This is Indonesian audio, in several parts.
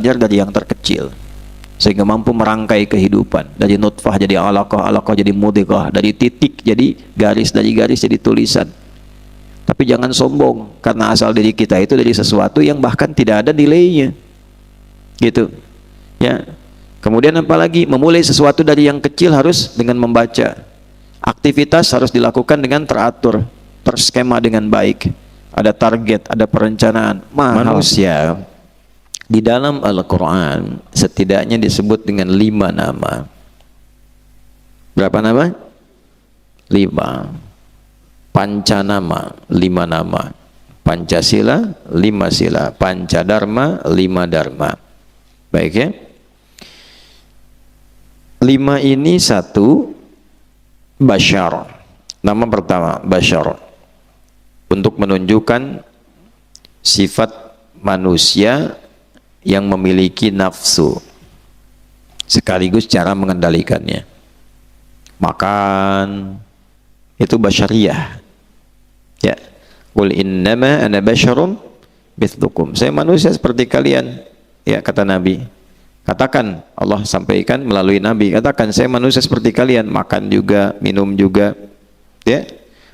belajar dari yang terkecil sehingga mampu merangkai kehidupan dari nutfah jadi alaqah, alaqah jadi mudghah, dari titik jadi garis, dari garis jadi tulisan. Tapi jangan sombong karena asal diri kita itu dari sesuatu yang bahkan tidak ada nilainya, gitu ya. Kemudian apalagi memulai sesuatu dari yang kecil harus dengan membaca. Aktivitas harus dilakukan dengan teratur, terskema dengan baik, ada target, ada perencanaan. Manusia di dalam Al-Quran setidaknya disebut dengan 5 nama. Berapa nama? 5. Pancanama 5 nama, Pancasila 5 sila, Pancadharma 5 dharma. Baik ya. 5 ini satu Bashar. Nama pertama Bashar, untuk menunjukkan sifat manusia yang memiliki nafsu sekaligus cara mengendalikannya. Makan itu basyariyah. Ya, qul innama ana basyarum mithlukum. Saya manusia seperti kalian. Ya, kata Nabi. Katakan, Allah sampaikan melalui Nabi, katakan saya manusia seperti kalian, makan juga, minum juga. Ya.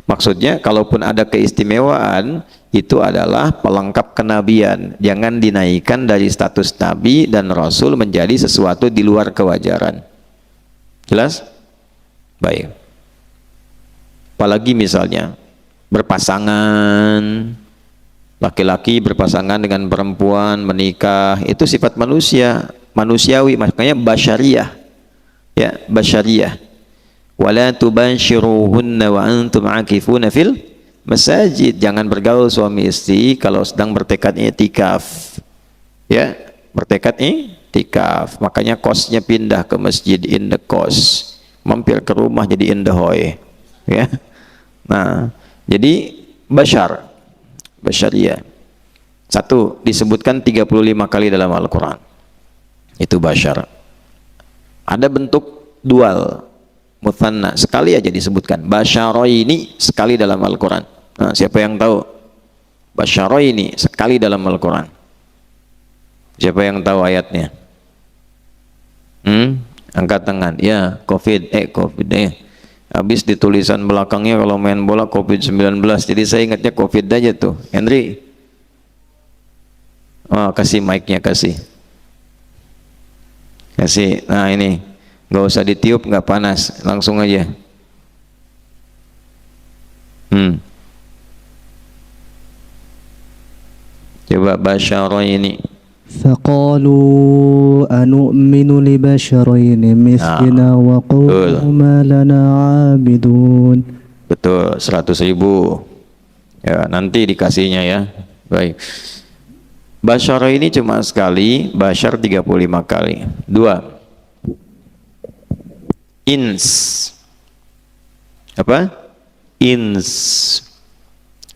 Maksudnya kalaupun ada keistimewaan itu adalah pelengkap kenabian. Jangan dinaikkan dari status nabi dan rasul menjadi sesuatu di luar kewajaran. Jelas? Baik. Apalagi misalnya berpasangan, laki-laki berpasangan dengan perempuan, menikah, itu sifat manusia, manusiawi, makanya basyariyah. Ya, basyariyah. Wala tubanshiruhunna wa antum akifuna fil masajid. Jangan bergaul suami istri kalau sedang bertekad i'tikaf. Ya, bertekad i'tikaf. Makanya kosnya pindah ke masjid in the kos. Mampir ke rumah jadi in the hoy. Ya. Nah, jadi bashar, basyariyah. Satu disebutkan 35 kali dalam Al-Quran. Itu bashar. Ada bentuk dual, muthanna, sekali aja disebutkan. Basyaraini sekali dalam Al-Quran. Nah, siapa yang tahu? Basyaraini sekali dalam Al-Quran. Siapa yang tahu ayatnya? Angkat tangan. Ya, COVID. Habis di tulisan belakangnya kalau main bola COVID-19, jadi saya ingatnya COVID aja tuh. Henry, oh, kasih mic-nya, kasih. Nah ini, nggak usah ditiup, nggak panas, langsung aja. Coba basyara ini. فقالوا أنؤمن لبشرين مثلنا وقوموا ما لنا عابدون. Betul, 100.000 ya, nanti dikasihnya ya. Baik, basyara ini cuma sekali, basyar 35 kali. 2 ins, apa? Ins,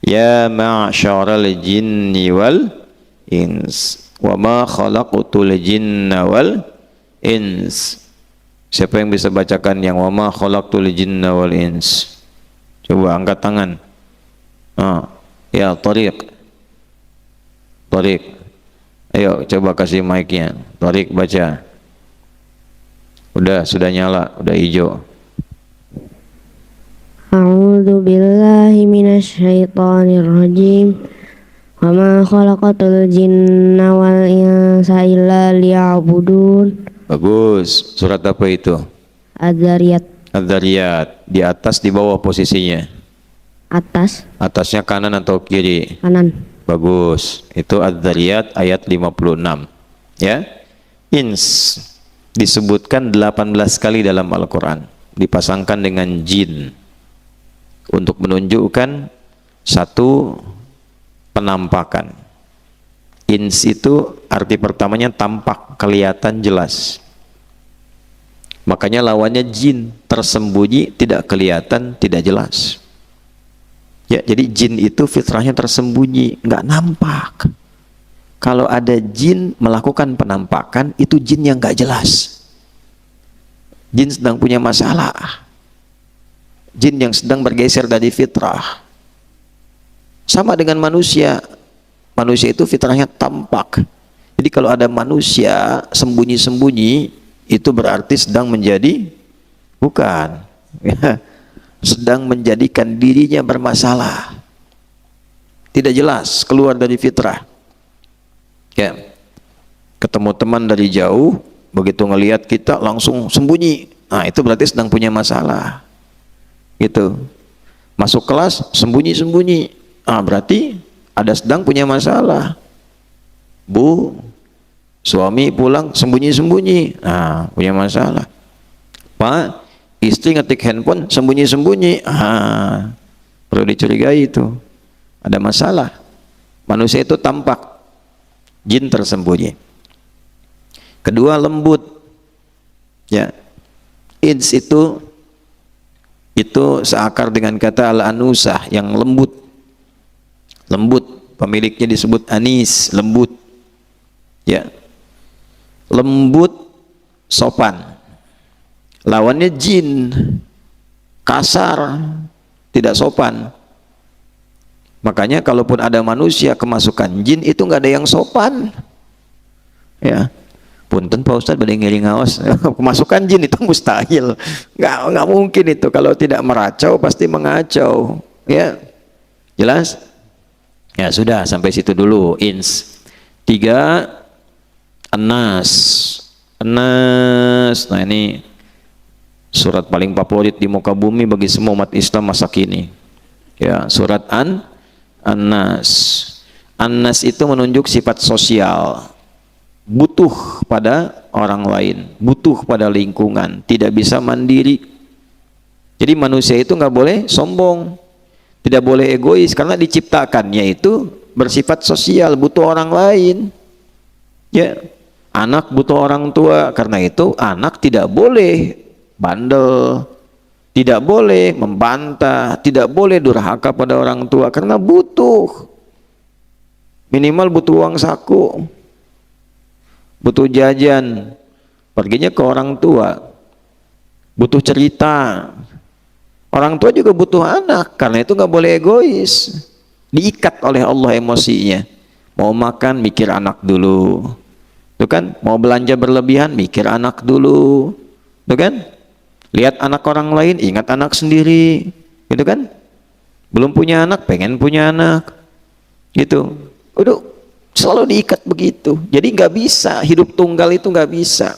ya ma'syaral jinni wal ins wa ma khalaqtul jinna wal ins. Siapa yang bisa bacakan yang wa ma khalaqtul jinna wal ins? Coba angkat tangan. Ya, Tariq. Ayo coba kasih mic-nya. Tariq baca. Sudah nyala, udah hijau. A'udzu billahi minasyaitonir rajim. Wa ma khalaqatul jinna wal insa illa liya'budun. Bagus. Surat apa itu? Az-Zariyat. Az-Zariyat. Di atas, di bawah posisinya? Atas. Atasnya kanan atau kiri? Kanan. Bagus. Itu Az-Zariyat ayat 56. Ya. Ins disebutkan 18 kali dalam Al-Quran. Dipasangkan dengan jin untuk menunjukkan satu penampakan. Ins itu arti pertamanya tampak, kelihatan jelas. Makanya lawannya jin, tersembunyi, tidak kelihatan, tidak jelas. Ya, jadi jin itu fitrahnya tersembunyi, nggak nampak. Kalau ada jin melakukan penampakan, itu jin yang nggak jelas. Jin sedang punya masalah. Jin yang sedang bergeser dari fitrah. Sama dengan manusia. Manusia itu fitrahnya tampak. Jadi kalau ada manusia sembunyi-sembunyi, itu berarti sedang menjadi, bukan, ya, sedang menjadikan dirinya bermasalah, tidak jelas, keluar dari fitrah. Ya, ketemu teman dari jauh, begitu ngelihat kita langsung sembunyi, nah itu berarti sedang punya masalah. Gitu. Masuk kelas sembunyi-sembunyi, ah berarti ada sedang punya masalah. Bu, suami pulang sembunyi-sembunyi, nah punya masalah. Pak, istri ngetik handphone sembunyi-sembunyi, ah perlu dicurigai itu, ada masalah. Manusia itu tampak, jin tersembunyi. Kedua, lembut. Ya, ins itu seakar dengan kata al-anusah, yang lembut. Lembut, pemiliknya disebut anis, lembut. Ya, lembut, sopan. Lawannya jin, kasar, tidak sopan. Makanya kalaupun ada manusia kemasukan jin, itu nggak ada yang sopan. Ya, punten Pak Ustadz badai ngiring ngawas, kemasukan jin itu mustahil, nggak mungkin itu. Kalau tidak meracau pasti mengacau. Ya, jelas? Ya sudah, sampai situ dulu ins. 3, anas. Anas, nah ini surat paling favorit di muka bumi bagi semua umat Islam masa kini. Ya, surat An-Nas. An-Nas itu menunjuk sifat sosial, butuh pada orang lain, butuh pada lingkungan, tidak bisa mandiri. Jadi manusia itu nggak boleh sombong, tidak boleh egois, karena diciptakannya itu bersifat sosial, butuh orang lain. Ya, anak butuh orang tua, karena itu anak tidak boleh bandel, tidak boleh membantah, tidak boleh durhaka pada orang tua, karena butuh, minimal butuh uang saku, butuh jajan, perginya ke orang tua, butuh cerita. Orang tua juga butuh anak, karena itu nggak boleh egois, diikat oleh Allah emosinya. Mau makan mikir anak dulu, tuh kan? Mau belanja berlebihan mikir anak dulu, tuh kan? Lihat anak orang lain ingat anak sendiri, gitu kan? Belum punya anak pengen punya anak, gitu. Udah selalu diikat begitu. Jadi nggak bisa, hidup tunggal itu nggak bisa.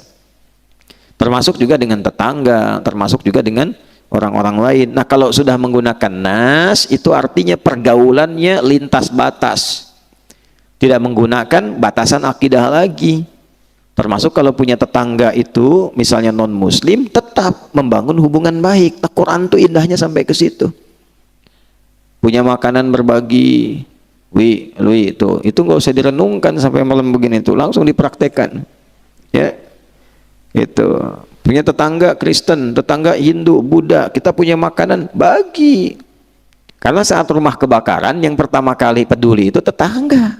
Termasuk juga dengan tetangga, termasuk juga dengan orang-orang lain. Nah, kalau sudah menggunakan nas, itu artinya pergaulannya lintas batas, tidak menggunakan batasan akidah lagi. Termasuk kalau punya tetangga itu misalnya non muslim, tetap membangun hubungan baik. Nah, Quran tuh indahnya sampai ke situ. Punya makanan berbagi, Lui itu nggak usah direnungkan sampai malam begini, itu langsung dipraktekkan. Ya, itu. Punya tetangga Kristen, tetangga Hindu, Buddha, kita punya makanan, bagi. Karena saat rumah kebakaran yang pertama kali peduli itu tetangga.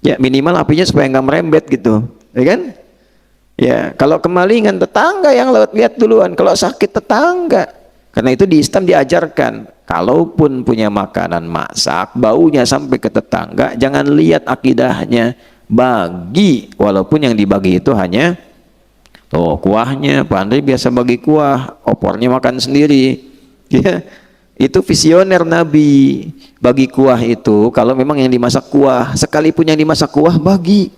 Ya, minimal apinya supaya nggak merembet gitu, ya kan? Ya, kalau kemalingan tetangga yang lewat lihat duluan, kalau sakit tetangga. Karena itu di Islam diajarkan, kalaupun punya makanan masak, baunya sampai ke tetangga, jangan lihat akidahnya, bagi, walaupun yang dibagi itu hanya kuahnya. Pak Andri biasa bagi kuah, opornya makan sendiri. Ya, itu visioner Nabi. Bagi kuah itu kalau memang yang dimasak kuah, sekalipun yang dimasak kuah bagi,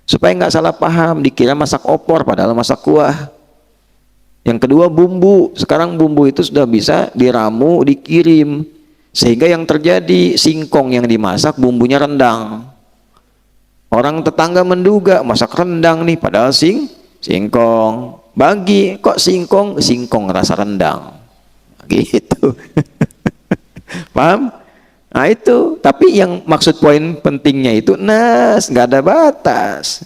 supaya nggak salah paham, dikira masak opor padahal masak kuah. Yang kedua, bumbu. Sekarang bumbu itu sudah bisa diramu, dikirim, sehingga yang terjadi singkong yang dimasak bumbunya rendang. Orang tetangga menduga masak rendang nih, padahal singkong. Bagi, kok singkong rasa rendang gitu. Paham? Nah itu, tapi yang maksud poin pentingnya itu nas, nggak ada batas.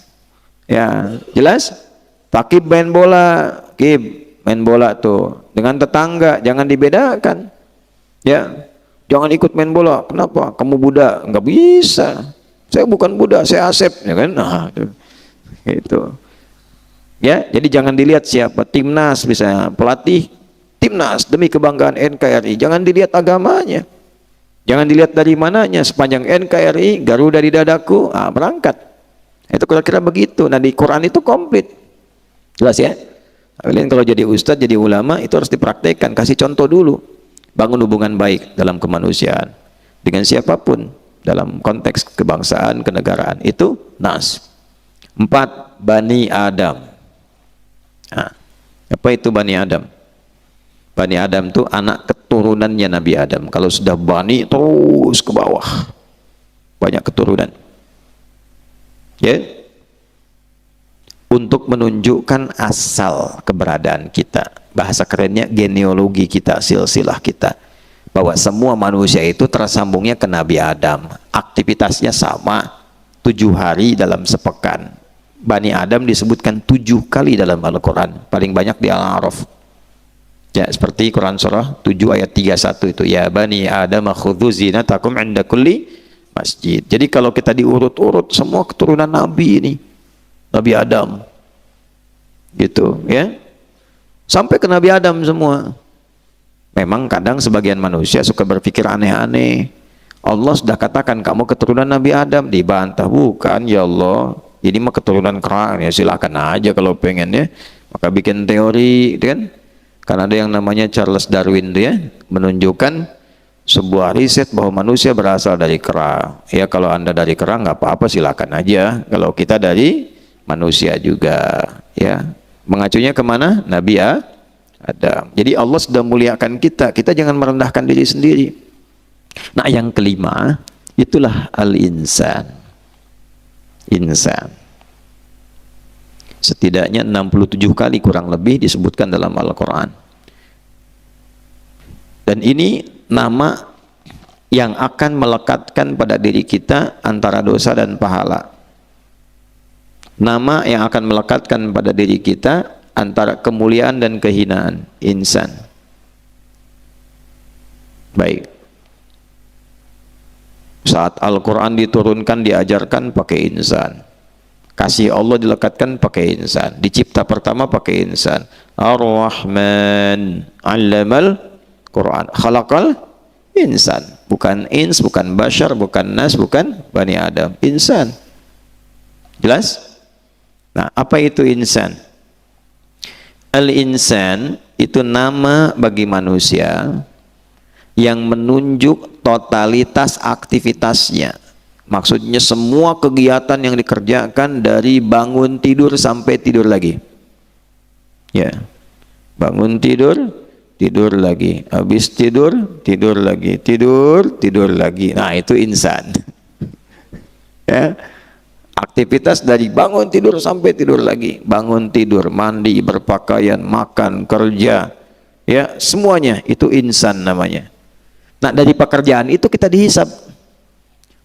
Ya, jelas? Takib main bola, main bola tuh dengan tetangga jangan dibedakan. Ya, jangan ikut main bola. Kenapa? Kamu Buddha? Nggak bisa. Saya bukan Buddha, saya Asep, ya kan? Nah, itu. Ya, jadi jangan dilihat siapa timnas, misalnya pelatih timnas demi kebanggaan NKRI, jangan dilihat agamanya, jangan dilihat dari mananya. Sepanjang NKRI Garuda di dadaku, berangkat. Itu kira-kira begitu. Nah di Quran itu komplit. Jelas ya? Kalian kalau jadi ustadz, jadi ulama itu harus dipraktekkan. Kasih contoh dulu. Bangun hubungan baik dalam kemanusiaan dengan siapapun dalam konteks kebangsaan, kenegaraan. Itu nas. 4. Bani Adam. Nah, apa itu Bani Adam? Bani Adam itu anak keturunannya Nabi Adam. Kalau sudah bani terus ke bawah, banyak keturunan. Ya, untuk menunjukkan asal keberadaan kita. Bahasa kerennya genealogi kita, silsilah kita. Bahwa semua manusia itu tersambungnya ke Nabi Adam. Aktivitasnya sama, 7 hari dalam sepekan. Bani Adam disebutkan 7 kali dalam Al-Quran. Paling banyak di Al-A'raf. Ya, seperti Quran surah 7 ayat 31 itu, ya Bani Adam khudhu zinatakum 'inda kulli masjid. Jadi kalau kita diurut-urut semua keturunan Nabi ini, Nabi Adam. Gitu, ya. Sampai ke Nabi Adam semua. Memang kadang sebagian manusia suka berpikir aneh-aneh. Allah sudah katakan kamu keturunan Nabi Adam, dibantah, bukan ya Allah. Ini mah keturunan kera, ya silakan aja kalau pengen ya. Maka bikin teori, kan? Karena ada yang namanya Charles Darwin tuh ya, menunjukkan sebuah riset bahwa manusia berasal dari kera. Ya kalau Anda dari kera nggak apa-apa, silakan aja. Kalau kita dari manusia juga, ya. Mengacunya kemana? Nabi Adam. Jadi Allah sudah muliakan kita. Kita jangan merendahkan diri sendiri. Nah yang kelima, itulah al-insan. Insan. Setidaknya 67 kali kurang lebih disebutkan dalam Al-Quran. Dan ini nama yang akan melekatkan pada diri kita antara dosa dan pahala. Nama yang akan melekatkan pada diri kita antara kemuliaan dan kehinaan. Insan. Baik. Saat Al-Quran diturunkan, diajarkan pakai insan. Kasih Allah dilekatkan pakai insan. Dicipta pertama pakai insan. Ar-Rahman 'allamal Quran. Khalaqal insan. Bukan ins, bukan bashar, bukan nas, bukan Bani Adam. Insan. Jelas? Nah, apa itu insan? Al-insan itu nama bagi manusia yang menunjuk totalitas aktivitasnya. Maksudnya semua kegiatan yang dikerjakan dari bangun tidur sampai tidur lagi. Ya. Bangun tidur, tidur lagi. Habis tidur, tidur lagi. Tidur, tidur lagi. Nah, itu insan. Ya. Aktivitas dari bangun tidur sampai tidur lagi. Bangun tidur, mandi, berpakaian, makan, kerja. Ya, semuanya itu insan namanya. Nah, dari pekerjaan itu kita dihisab.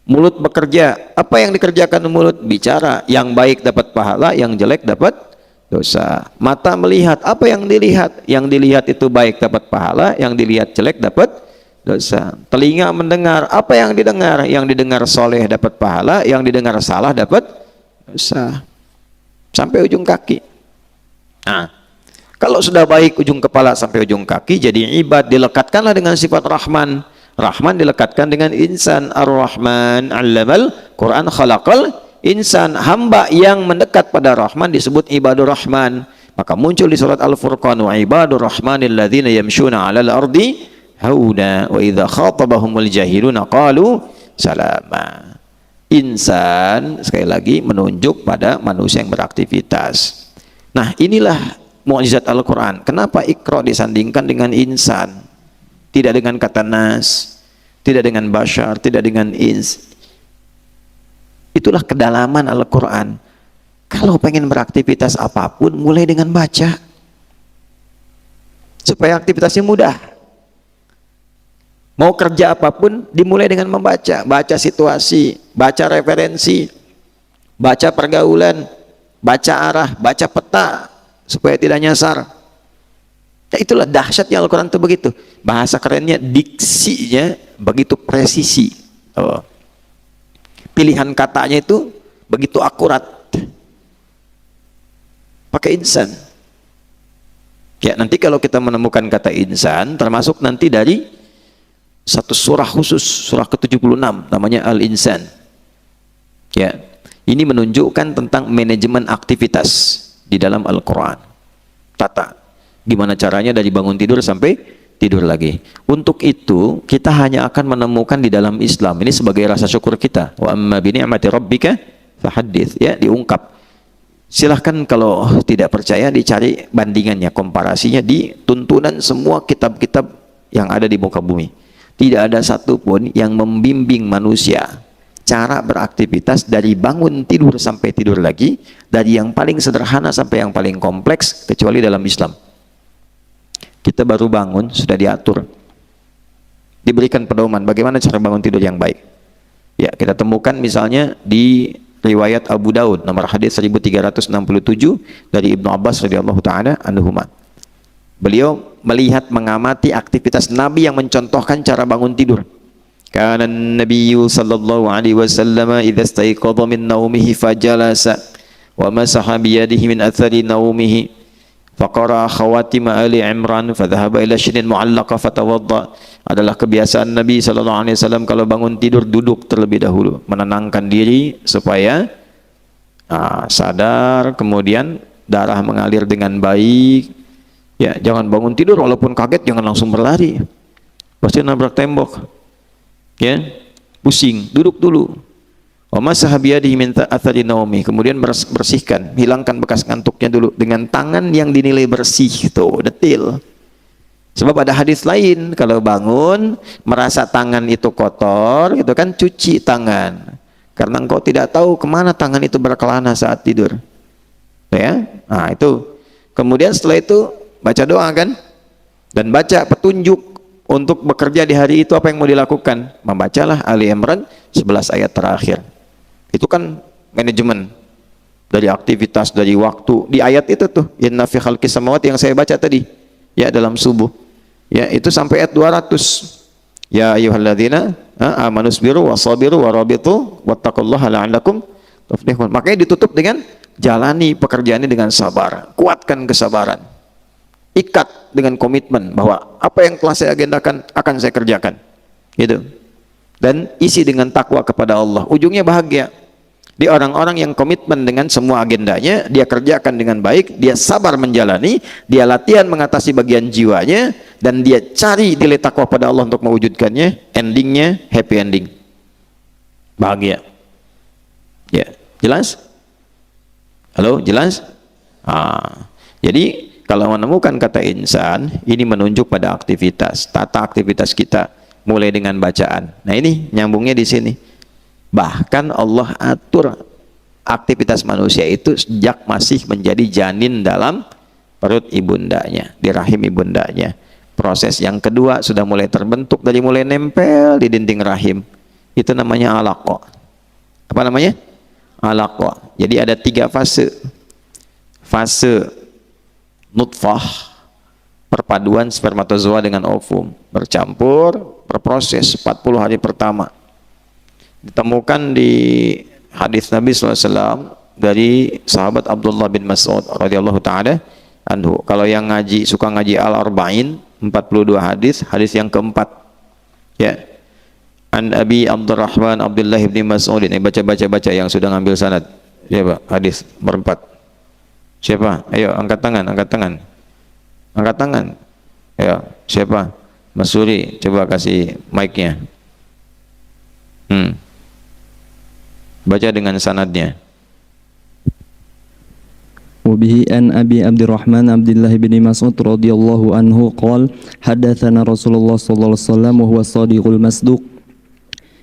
Mulut bekerja, apa yang dikerjakan mulut? Bicara, yang baik dapat pahala, yang jelek dapat dosa. Mata melihat, apa yang dilihat? Yang dilihat itu baik dapat pahala, yang dilihat jelek dapat dosa. Telinga mendengar, apa yang didengar? Yang didengar soleh dapat pahala, yang didengar salah dapat dosa. Sampai ujung kaki. Nah, kalau sudah baik ujung kepala sampai ujung kaki, jadi ibad, dilekatkanlah dengan sifat Rahman. Rahman dilekatkan dengan insan. Ar-Rahman 'allamal Quran khalaqal insan. Hamba yang mendekat pada Rahman disebut ibadur Rahman. Maka muncul di surat Al-Furqan, wa ibadur rahmanil ladzina yamshuna 'alal ardi hauna wa idza khatabahumul jahiluna qalu salama. Insan sekali lagi menunjuk pada manusia yang beraktivitas. Nah, inilah mukjizat Al-Quran. Kenapa Iqra disandingkan dengan insan? Tidak dengan kata nas, tidak dengan bashar, tidak dengan ins. Itulah kedalaman Al-Quran. Kalau pengen beraktivitas apapun, mulai dengan baca. Supaya aktivitasnya mudah. Mau kerja apapun, dimulai dengan membaca. Baca situasi, baca referensi, baca pergaulan, baca arah, baca peta, supaya tidak nyasar. Ya, itulah dahsyatnya Al-Quran itu begitu. Bahasa kerennya, diksinya begitu presisi. Oh. Pilihan katanya itu begitu akurat. Pakai insan. Ya, nanti kalau kita menemukan kata insan, termasuk nanti dari satu surah khusus, surah ke-76, namanya Al-Insan. Ya, Ini menunjukkan tentang manajemen aktivitas di dalam Al-Quran. Tata, gimana caranya dari bangun tidur sampai tidur lagi. Untuk itu, kita hanya akan menemukan di dalam Islam. Ini sebagai rasa syukur kita. Wa amma bi ni'mati rabbika fahaddits, ya, diungkap. Silahkan kalau tidak percaya dicari bandingannya, komparasinya di tuntunan semua kitab-kitab yang ada di muka bumi. Tidak ada satupun yang membimbing manusia cara beraktivitas dari bangun tidur sampai tidur lagi, dari yang paling sederhana sampai yang paling kompleks, kecuali dalam Islam. Kita baru bangun sudah diatur, diberikan pedoman bagaimana cara bangun tidur yang baik. Ya, kita temukan misalnya di riwayat Abu Daud nomor hadis 1367 dari Ibnu Abbas radhiyallahu taala anhuma. Beliau melihat mengamati aktivitas Nabi yang mencontohkan cara bangun tidur. Kana an-nabiyyu sallallahu alaihi wasallam idza istayqadha min naumihi fajalasa wa masaha bi yadihi min athari naumihi faqara khawatim ali Imran fadhahaba ila shinin mu'allaqa fatawadda. Adalah kebiasaan Nabi sallallahu alaihi wasallam kalau bangun tidur duduk terlebih dahulu, menenangkan diri supaya sadar, kemudian darah mengalir dengan baik. Ya, jangan bangun tidur walaupun kaget jangan langsung berlari, pasti nabrak tembok. Ya, pusing, duduk dulu. Wa masaha bi yadihi min athari naumi, kemudian bersihkan, hilangkan bekas ngantuknya dulu dengan tangan yang dinilai bersih, tuh detil. Sebab ada hadis lain, kalau bangun merasa tangan itu kotor, gitu kan, cuci tangan, karena engkau tidak tahu kemana tangan itu berkelana saat tidur. Ya, nah itu. Kemudian setelah itu baca doa kan, dan baca petunjuk untuk bekerja di hari itu apa yang mau dilakukan. Membacalah Ali Imran 11 ayat terakhir. Itu kan manajemen dari aktivitas, dari waktu. Di ayat itu tuh, inna fi khalqis samawati yang saya baca tadi, ya, dalam subuh. Ya, itu sampai ayat 200. Ya ayyuhalladzina amanu sabiru wasabiru warabitu wattaqullaha la'allakum tuflihun. Makanya ditutup dengan jalani pekerjaan ini dengan sabar. Kuatkan kesabaran. Ikat dengan komitmen bahwa apa yang telah saya agendakan akan saya kerjakan. Gitu. Dan isi dengan takwa kepada Allah. Ujungnya bahagia. Di orang-orang yang komitmen dengan semua agendanya, dia kerjakan dengan baik, dia sabar menjalani, dia latihan mengatasi bagian jiwanya, dan dia cari nilai takwa pada Allah untuk mewujudkannya, endingnya happy ending. Bahagia. Ya, jelas? Halo, jelas? Jadi kalau menemukan kata insan, ini menunjuk pada aktivitas, tata aktivitas kita, mulai dengan bacaan. Nah ini nyambungnya di sini. Bahkan Allah atur aktivitas manusia itu sejak masih menjadi janin dalam perut ibundanya, di rahim ibundanya. Proses yang kedua sudah mulai terbentuk, dari mulai nempel di dinding rahim. Itu namanya alaqah. Apa namanya? Alaqah. Jadi ada 3 fase. Fase nutfah, perpaduan spermatozoa dengan ovum, bercampur, berproses 40 hari pertama. Ditemukan di hadis Nabi SAW dari sahabat Abdullah bin Mas'ud radhiyallahu ta'ala anhu. Kalau yang ngaji, suka ngaji Al-Arba'in, 42 hadis, hadis yang keempat. Ya. An Abi Abdurrahman Abdullah bin Mas'ud. Ini baca yang sudah ngambil sanad. Siapa? Hadis berempat. Siapa? Ayo angkat tangan, angkat tangan. Angkat tangan. Ayo, siapa? Mas Suri, coba kasih mic-nya. Baca dengan sanadnya. وبه أن أبي عبد الرحمن عبد الله بن مسعود رضي الله عنه قال حدثنا رسول الله صلى الله عليه وسلم وهو الصادق المصدوق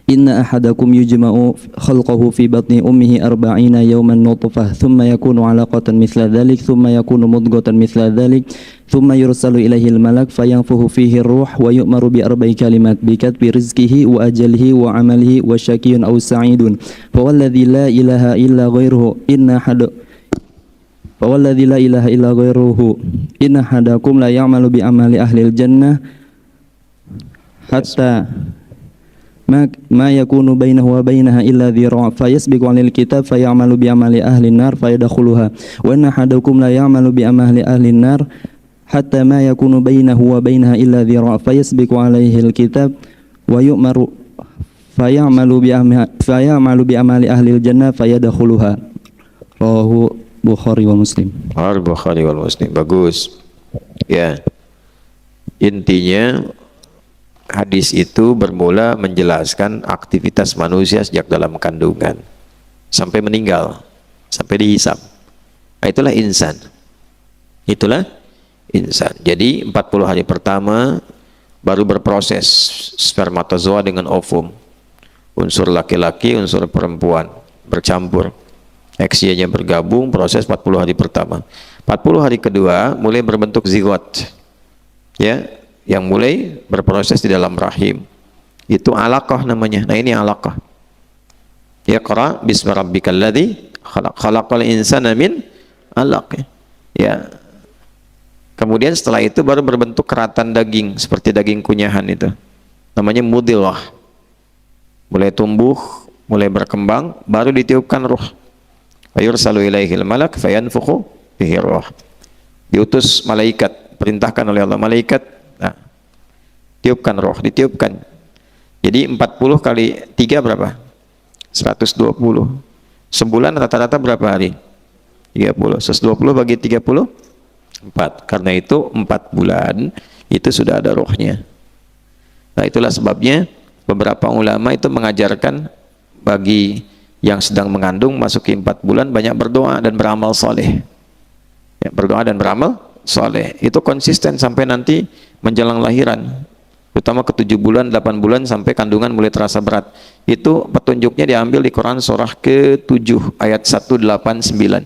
إن أحدكم يجمع خلقه في بطن أمه 40 يوما نطفة ثم يكون علقة مثل ذلك ثم يكون مضغة مثل ذلك ثم يرسل إليه الملك فينفخ فيه الروح ويؤمر ب4 كلمات بكتب رزقه وأجله وعمله وشقي أو سعيد فوالذي لا إله إلا غيره فوالذي لا إله إلا غيره إن أحدكم لا يعمل بعمل أهل الجنة حتى ما يكون بينه وبينها إلا ذراع فيسبق عن الكتاب فيعمل بعمل أهل النار فيدخلها وإن أحدكم لا يعمل بعمل أهل النار حتى ما يكون بينه وبينها إلا ذراع فيسبق عليه الكتاب ويؤمر fayamalu bi amali ahli jannah fayadkhuluha. Rawahu Bukhari wa Muslim. Al-Bukhari wal Muslim. Bagus. Ya. Intinya hadis itu bermula menjelaskan aktivitas manusia sejak dalam kandungan sampai meninggal, sampai dihisab. Nah, itulah insan. Itulah insan. Jadi 40 hari pertama baru berproses spermatozoa dengan ovum. Unsur laki-laki, unsur perempuan bercampur. Eksianya bergabung, proses 40 hari pertama. 40 hari kedua mulai berbentuk zigot. Ya, yang mulai berproses di dalam rahim. Itu alaqah namanya. Nah, ini alaqah. Iqra bismi rabbikal ladzi khalaq. Khalaqal insana min alaq. Ya. Kemudian setelah itu baru berbentuk keratan daging seperti daging kunyahan itu. Namanya mudghah. Mulai tumbuh, mulai berkembang, baru ditiupkan ruh. Fayursalu ilaihil malak fayanfukhu fihi ruh. Diutus malaikat, perintahkan oleh Allah malaikat. Nah, tiupkan roh, ditiupkan. Jadi 40 kali 3 berapa? 120. Sebulan rata-rata berapa hari? 30. 120 bagi 34. Karena itu 4 bulan itu sudah ada rohnya. Nah, itulah sebabnya beberapa ulama itu mengajarkan bagi yang sedang mengandung masuki 4 bulan banyak berdoa dan beramal soleh. Ya, berdoa dan beramal soleh. Itu konsisten sampai nanti menjelang lahiran. Terutama ke 7 bulan, 8 bulan sampai kandungan mulai terasa berat. Itu petunjuknya diambil di Quran surah ke-7 ayat 189.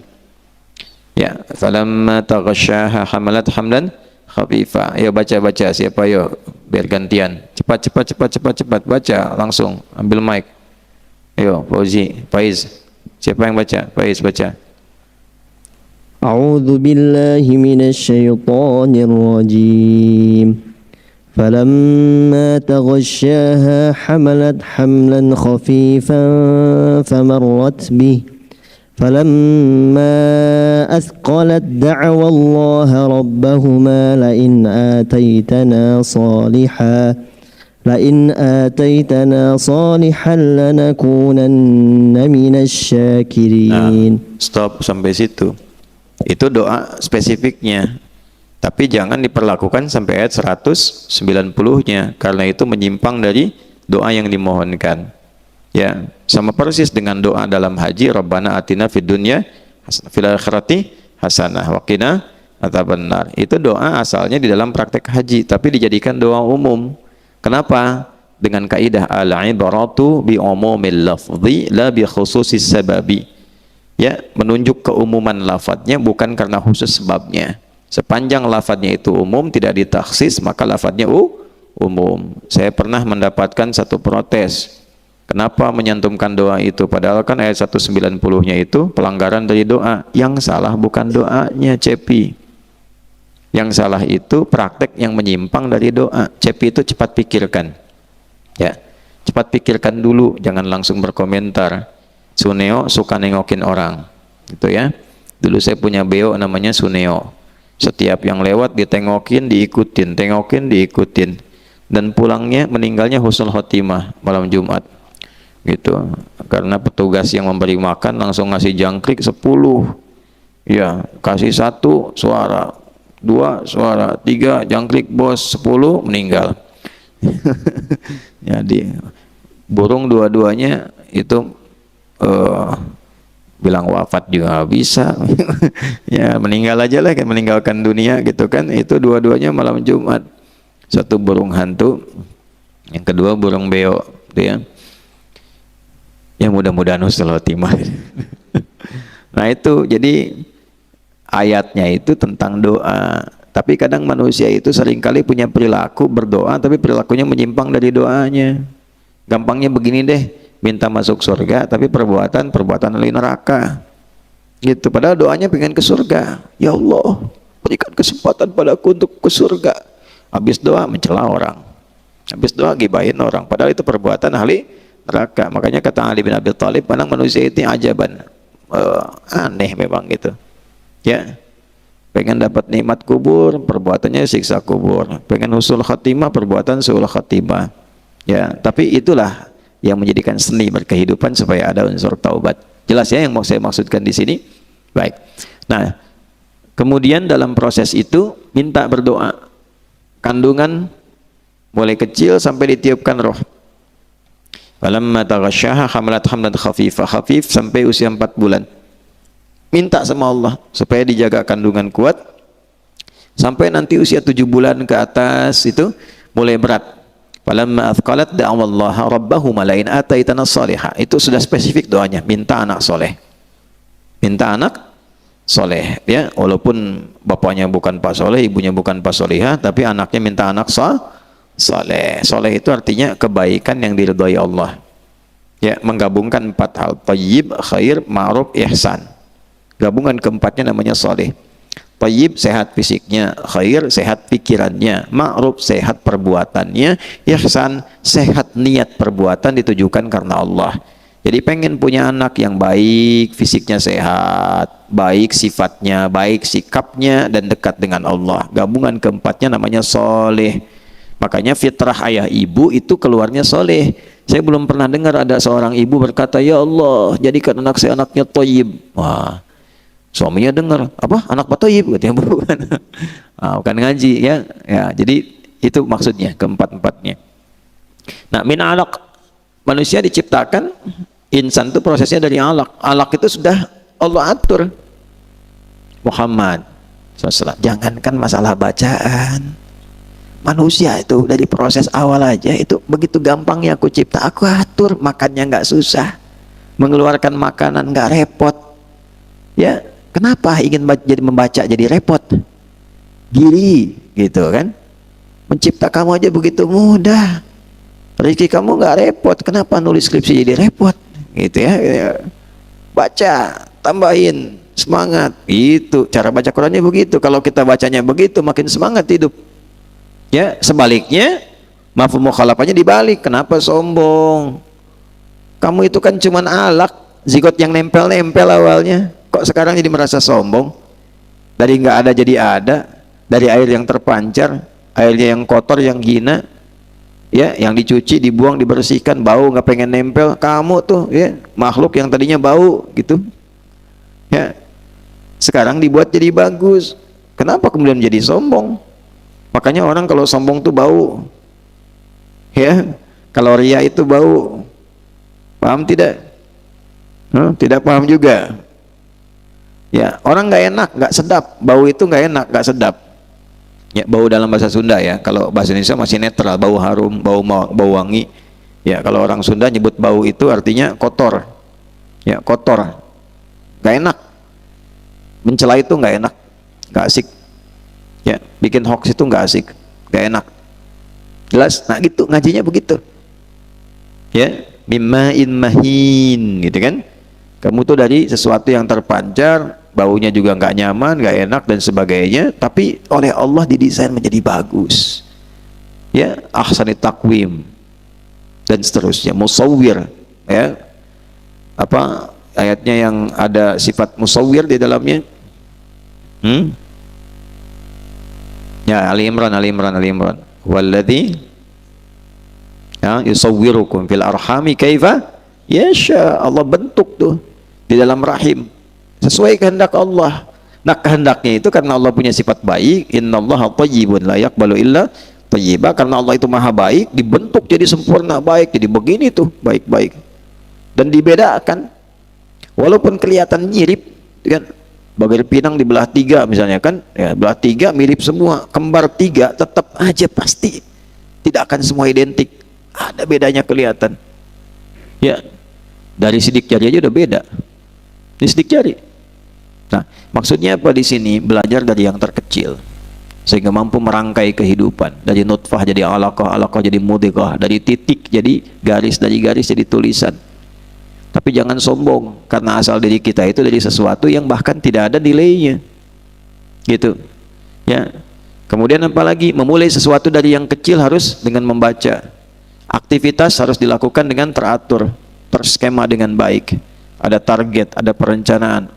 Ya, falamma taghasyaha hamalat hamlan khafifa. Ayo baca siapa yo biar gantian. Cepat baca langsung ambil mic. Ayo Faiz. Siapa yang baca? Faiz baca. A'udzu billahi minasy syaithanir rajim. Falamma taghasyaha hamalat hamlan khafifan famarrat bih. فلما أثقلت دعوا الله ربهما لئن آتيتنا صالحا لنكونن من الشاكرين. Stop sampai situ. Itu doa spesifiknya. Tapi jangan diperlakukan sampai ayat 190-nya karena itu menyimpang dari doa yang dimohonkan. Ya, sama persis dengan doa dalam haji, Rabbana atina fid dunya hasanah fil akhirati hasanah wa qina adzabannar. Itu doa asalnya di dalam praktek haji, tapi dijadikan doa umum. Kenapa? Dengan kaidah al-ibaratu bi umumil lafzi la bi khususis sababi. Ya, menunjuk keumuman lafadznya bukan karena khusus sebabnya. Sepanjang lafadznya itu umum, tidak ditaksis, maka lafadznya umum. Saya pernah mendapatkan satu protes. Kenapa menyantumkan doa itu? Padahal kan ayat 190-nya itu pelanggaran dari doa. Yang salah bukan doanya, Cepi. Yang salah itu praktek yang menyimpang dari doa. Cepi itu cepat pikirkan. Ya, cepat pikirkan dulu, jangan langsung berkomentar. Suneo suka nengokin orang. Gitu ya. Dulu saya punya beo namanya Suneo. Setiap yang lewat ditengokin, diikutin, tengokin, diikutin. Dan pulangnya, meninggalnya husnul khotimah malam Jumat. Gitu, karena petugas yang memberi makan langsung ngasih jangkrik 10, ya kasih 1 suara, 2 suara, 3 jangkrik bos, 10 meninggal. Jadi burung dua-duanya itu bilang wafat juga nggak bisa. Ya meninggal aja lah, kan meninggalkan dunia gitu kan. Itu dua-duanya malam Jumat. Satu burung hantu, yang kedua burung beo, gitu ya. Ya mudah-mudahan husnul khotimah. Nah itu jadi ayatnya itu tentang doa. Tapi kadang manusia itu seringkali punya perilaku berdoa tapi perilakunya menyimpang dari doanya. Gampangnya begini deh, minta masuk surga tapi perbuatan ahli neraka. Gitu, padahal doanya pengen ke surga. Ya Allah, berikan kesempatan padaku untuk ke surga. Habis doa mencela orang. Habis doa gibahin orang, padahal itu perbuatan ahli neraka. Makanya kata Ali bin Abi Thalib, pandang manusia itu ajaban, aneh memang gitu. Ya, pengen dapat nikmat kubur, perbuatannya siksa kubur. Pengen husnul khatimah, perbuatan suul khatimah. Ya, tapi itulah yang menjadikan seni berkehidupan supaya ada unsur taubat. Jelas ya yang mau saya maksudkan di sini? Baik. Nah, kemudian dalam proses itu minta berdoa. Kandungan mulai kecil sampai ditiupkan roh. Falamma taghasyaha hamalat hamlan khafif sampai usia 4 bulan. Minta sama Allah supaya dijaga kandungan kuat sampai nanti usia 7 bulan ke atas itu mulai berat. Falamma athqalat da'awallaha rabbahuma lain ataitana salihah. Itu sudah spesifik doanya, minta anak soleh. Minta anak soleh, ya, walaupun bapaknya bukan Pak Soleh, ibunya bukan Pak Solihah, tapi anaknya minta anak soleh. Soleh itu artinya kebaikan yang diridhai Allah. Ya, menggabungkan 4 hal: thayyib, khair, ma'ruf, ihsan. Gabungan keempatnya namanya soleh. Thayyib, sehat fisiknya; khair, sehat pikirannya; ma'ruf, sehat perbuatannya; ihsan, sehat niat perbuatan ditujukan karena Allah. Jadi pengen punya anak yang baik, fisiknya sehat, baik sifatnya, baik sikapnya, dan dekat dengan Allah. Gabungan keempatnya namanya soleh. Makanya fitrah ayah ibu itu keluarnya soleh. Saya belum pernah dengar ada seorang ibu berkata, ya Allah, jadikan anak saya anaknya thayyib. Wah, suaminya dengar, apa? Anak Pak Thayyib? Katanya bukan. Bukan ngaji ya. Ya, jadi itu maksudnya keempat-empatnya. Nah, min alaq, manusia diciptakan, insan itu prosesnya dari alaq. Alaq itu sudah Allah atur. Muhammad SAW, jangankan masalah bacaan, manusia itu dari proses awal aja itu begitu gampangnya aku cipta, aku atur. Makannya nggak susah, mengeluarkan makanan nggak repot. Ya, kenapa ingin membaca jadi repot? Giri gitu kan. Mencipta kamu aja begitu mudah, rezeki kamu nggak repot, kenapa nulis skripsi jadi repot? Gitu ya, baca, tambahin semangat. Itu cara baca Qurannya begitu. Kalau kita bacanya begitu, makin semangat hidup. Ya, sebaliknya mafhum mukhalafahnya dibalik. Kenapa sombong? Kamu itu kan cuman alak, zigot yang nempel-nempel awalnya. Kok sekarang jadi merasa sombong? Dari nggak ada jadi ada, dari air yang terpancar, airnya yang kotor, yang hina, ya, yang dicuci, dibuang, dibersihkan, bau, nggak pengen nempel. Kamu tuh, ya, makhluk yang tadinya bau, gitu, ya, sekarang dibuat jadi bagus. Kenapa kemudian jadi sombong? Makanya orang kalau sombong tuh bau, ya, kalau ria itu bau. Paham tidak? Tidak paham juga. Ya, orang nggak enak, nggak sedap, bau itu nggak enak, nggak sedap. Ya, bau dalam bahasa Sunda ya. Kalau bahasa Indonesia masih netral, bau harum, bau wangi. Ya, kalau orang Sunda nyebut bau itu artinya kotor. Ya, kotor, nggak enak. Mencela itu nggak enak, nggak asik. Ya, bikin hoax itu nggak asik, nggak enak. Jelas? Nah, gitu ngajinya begitu. Ya, mimma'in mahin, gitu kan? Kamu tuh dari sesuatu yang terpancar, baunya juga nggak nyaman, nggak enak dan sebagainya, tapi oleh Allah didesain menjadi bagus. Ya, ahsanit takwim dan seterusnya. Musawwir, ya. Apa ayatnya yang ada sifat musawwir di dalamnya? Ya, Ali Imran. Walladzi ya yusawwirukum fil arhami kaifa yasha. Allah bentuk tuh di dalam rahim sesuai kehendak Allah. Nah, kehendaknya itu karena Allah punya sifat baik, innallaha thayyibun la yaqbalu illa thayyiba. Karena Allah itu maha baik, dibentuk jadi sempurna baik, jadi begini tuh baik-baik. Dan dibedakan walaupun kelihatan mirip, kan, bagai pinang dibelah 3 misalnya kan, ya, belah 3 mirip semua, kembar 3 tetap aja pasti tidak akan semua identik, ada bedanya kelihatan. Ya, dari sidik jari aja udah beda, di sidik jari. Nah, maksudnya apa di sini? Belajar dari yang terkecil sehingga mampu merangkai kehidupan, dari nutfah jadi alaqah, alaqah jadi mudghah, dari titik jadi garis, dari garis jadi tulisan. Tapi jangan sombong karena asal diri kita itu dari sesuatu yang bahkan tidak ada nilainya, gitu ya. Kemudian apalagi memulai sesuatu dari yang kecil harus dengan membaca. Aktivitas harus dilakukan dengan teratur, terskema dengan baik, ada target, ada perencanaan.